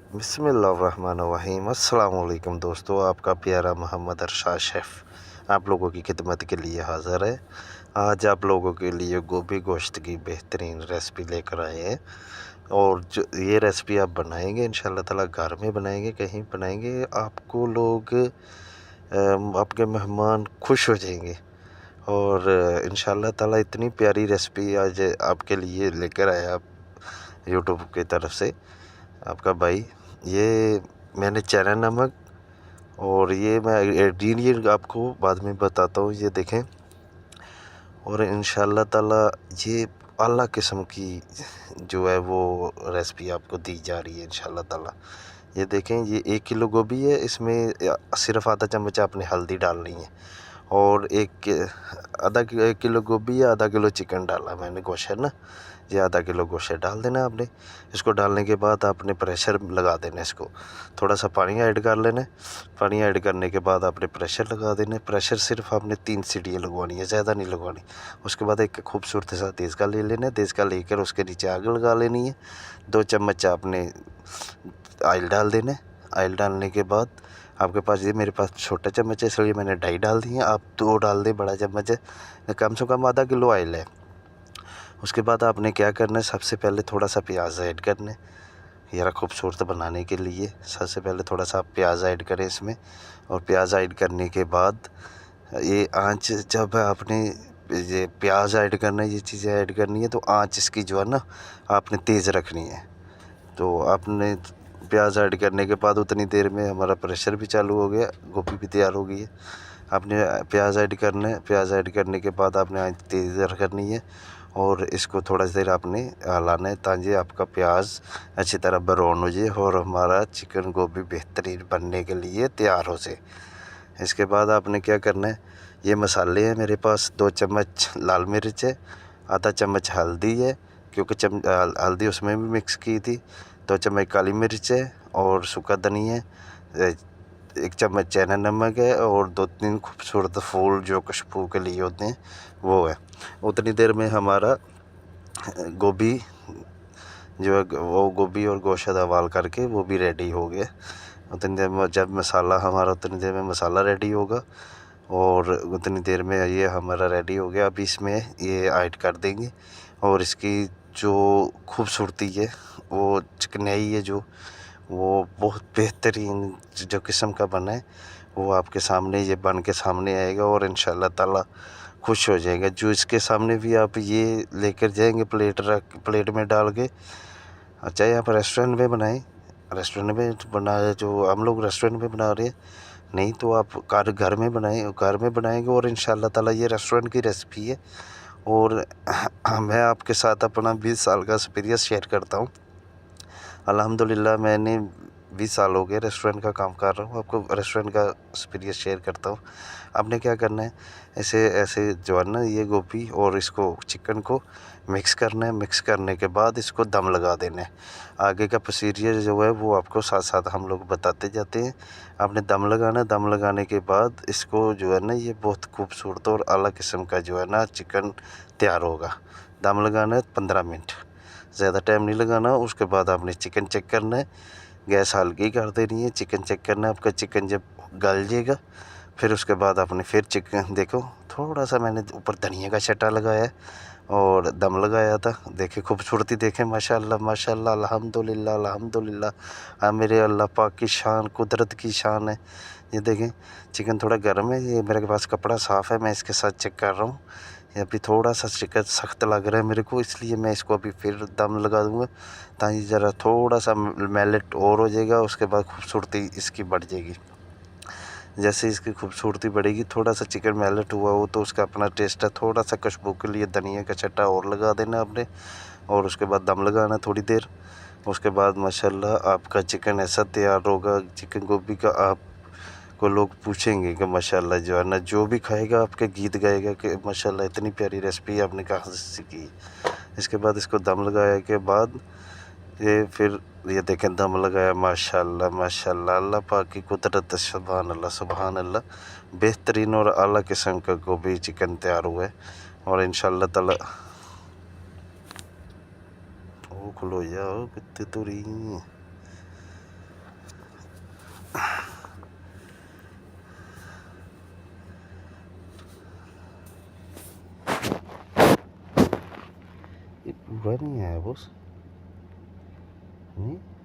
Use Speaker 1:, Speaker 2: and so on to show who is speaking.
Speaker 1: बिस्मिल्लाहिर्रहमानिर्रहीम। अस्सलाम वालेकुम दोस्तों, आपका प्यारा मोहम्मद अरशद शेफ़ आप लोगों की खिदमत के लिए हाज़िर है। आज आप लोगों के लिए गोभी गोश्त की बेहतरीन रेसिपी लेकर आए हैं। और जो ये रेसिपी आप बनाएंगे इंशाल्लाह ताला, घर में बनाएंगे, कहीं बनाएंगे, आपको लोग आपके मेहमान खुश हो जाएंगे। और इंशाल्लाह ताला इतनी प्यारी रेसिपी आज आपके लिए लेकर आया आप यूट्यूब की तरफ से आपका भाई। ये मैंने चना नमक, और ये मैं इंग्रेडिएंट आपको बाद में बताता हूँ, ये देखें। और इंशाल्लाह ताला ये आला किस्म की जो है वो रेसिपी आपको दी जा रही है इंशाल्लाह ताला। ये देखें, ये 1 किलो गोभी है, इसमें सिर्फ आधा चम्मच आपने हल्दी डालनी है। और एक किलो गोभी है, आधा किलो चिकन डाला मैंने, गोश्त है ना, ये आधा किलो गोश्त डाल देना आपने। इसको डालने के बाद आपने प्रेशर लगा देना, इसको थोड़ा सा पानी ऐड कर लेना। पानी ऐड करने के बाद आपने प्रेशर लगा देना। प्रेशर सिर्फ आपने 3 सीटियाँ लगवानी है, ज़्यादा नहीं लगवानी। उसके बाद एक खूबसूरत सा देसका ले लेना है, देसका लेकर उसके नीचे आग लगा लेनी है। 2 चम्मच आपने ऑयल डाल देना है। ऑयल डालने के बाद आपके पास, ये मेरे पास छोटा चम्मच है इसलिए मैंने 2.5 डाल दिए, आप 2 डाल दें, बड़ा चम्मच है, कम से कम आधा किलो ऑयल है। उसके बाद आपने क्या करना है, सबसे पहले थोड़ा सा प्याज ऐड करना है यार खूबसूरत बनाने के लिए। सबसे पहले थोड़ा सा आप प्याज ऐड करें इसमें। और प्याज ऐड करने के बाद ये आंच, जब आपने ये प्याज ऐड करना है, ये चीज़ें ऐड करनी है, तो आंच इसकी जो है ना आपने तेज़ रखनी है। तो आपने प्याज ऐड करने के बाद उतनी देर में हमारा प्रेशर भी चालू हो गया, गोभी भी तैयार हो गई है। आपने प्याज ऐड करना है, प्याज ऐड करने के बाद आपने आंच तेज़ करनी है। और इसको थोड़ा देर आपने हलाना है ताकि आपका प्याज अच्छी तरह ब्राउन हो जाए और हमारा चिकन गोभी बेहतरीन बनने के लिए तैयार हो जाए। इसके बाद आपने क्या करना है, ये मसाले हैं मेरे पास, 2 चम्मच लाल मिर्च है, आधा चम्मच हल्दी है, क्योंकि हल्दी उसमें भी मिक्स की थी, 2 चम्मच काली मिर्च है, और सूखा धनिया है, 1 चम्मच चना नमक है, और 2-3 खूबसूरत फूल जो खुशबू के लिए होते हैं वो है। उतनी देर में हमारा गोभी जो है, वो गोभी और गोश्त उबाल करके वो भी रेडी हो गया। उतनी देर में जब मसाला हमारा, उतनी देर में मसाला रेडी होगा, और उतनी देर में ये हमारा रेडी हो गया। अभी इसमें ये ऐड कर देंगे, और इसकी जो खूबसूरती है, वो चिकनाई है जो, वो बहुत बेहतरीन जो किस्म का बना है, वो आपके सामने ये बन के सामने आएगा। और इंशाल्लाह ताला खुश हो जाएगा। जो इसके सामने भी आप ये लेकर जाएंगे प्लेट में डाल के, चाहे आप रेस्टोरेंट में बनाएं, रेस्टोरेंट में बनाए, जो हम लोग रेस्टोरेंट में बना रहे हैं, नहीं तो आप घर में बनाएं, घर में बनाएंगे। और इंशाल्लाह ताला ये रेस्टोरेंट की रेसिपी है। और मैं आपके साथ अपना 20 साल का एक्सपीरियंस शेयर करता हूँ। अल्हम्दुलिल्लाह मैंने 20 साल हो गए रेस्टोरेंट का काम कर रहा हूँ, आपको रेस्टोरेंट का एक्सपीरियंस शेयर करता हूँ। आपने क्या करना है, ऐसे जो है ना, ये गोभी और इसको चिकन को मिक्स करना है। मिक्स करने के बाद इसको दम लगा देना है। आगे का प्रोसीजर जो है वो आपको साथ साथ हम लोग बताते जाते हैं। आपने दम लगाना है, दम लगाने के बाद इसको जो है ना, ये बहुत खूबसूरत और अलग किस्म का जो है ना चिकन तैयार होगा। दम लगाना है 15 मिनट, ज़्यादा टाइम नहीं लगाना। उसके बाद आपने चिकन चेक करना है, गैस हल्की कर देनी है, चिकन चेक करना है। आपका चिकन जब गल जाएगा, फिर उसके बाद आपने फिर चिकन देखो, थोड़ा सा मैंने ऊपर धनिया का छट्टा लगाया है और दम लगाया था। देखे खूबसूरती, देखें माशाल्लाह माशाल्लाह, अल्हम्दुलिल्लाह अल्हम्दुलिल्लाह। मेरे अल्लाह पाक की शान, कुदरत की शान है। ये देखें, चिकन थोड़ा गर्म है, ये मेरे पास कपड़ा साफ़ है, मैं इसके साथ चेक कर रहा हूँ। ये अभी थोड़ा सा चिकन सख्त लग रहा है मेरे को, इसलिए मैं इसको अभी फिर दम लगा दूँगा ताकि ज़रा थोड़ा सा मेल्ट और हो जाएगा। उसके बाद खूबसूरती इसकी बढ़ जाएगी। जैसे इसकी खूबसूरती बढ़ेगी, थोड़ा सा चिकन मेल्ट हुआ हो तो उसका अपना टेस्ट है, थोड़ा सा खुशबू के लिए धनिया का छट्टा और लगा देना आपने। और उसके बाद दम लगाना थोड़ी देर। उसके बाद माशाल्लाह आपका चिकन ऐसा तैयार होगा, चिकन गोभी का आप को लोग पूछेंगे कि माशाल्लाह, जो है ना, जो भी खाएगा आपके गीत गाएगा कि माशाल्लाह इतनी प्यारी रेसिपी आपने कहाँ से सीखी। इसके बाद इसको दम लगाने के बाद ये फिर ये देखें, दम लगाया, माशाल्लाह माशाल्लाह, अल्लाह पाक की कुदरत, सुभान अल्लाह सुभान अल्लाह। बेहतरीन और आला किस्म का गोभी चिकन तैयार हुआ है। और इंशाल्लाह ताला वो खुलो जाओ कितने तो रही। पूरा नहीं आया बॉस। नहीं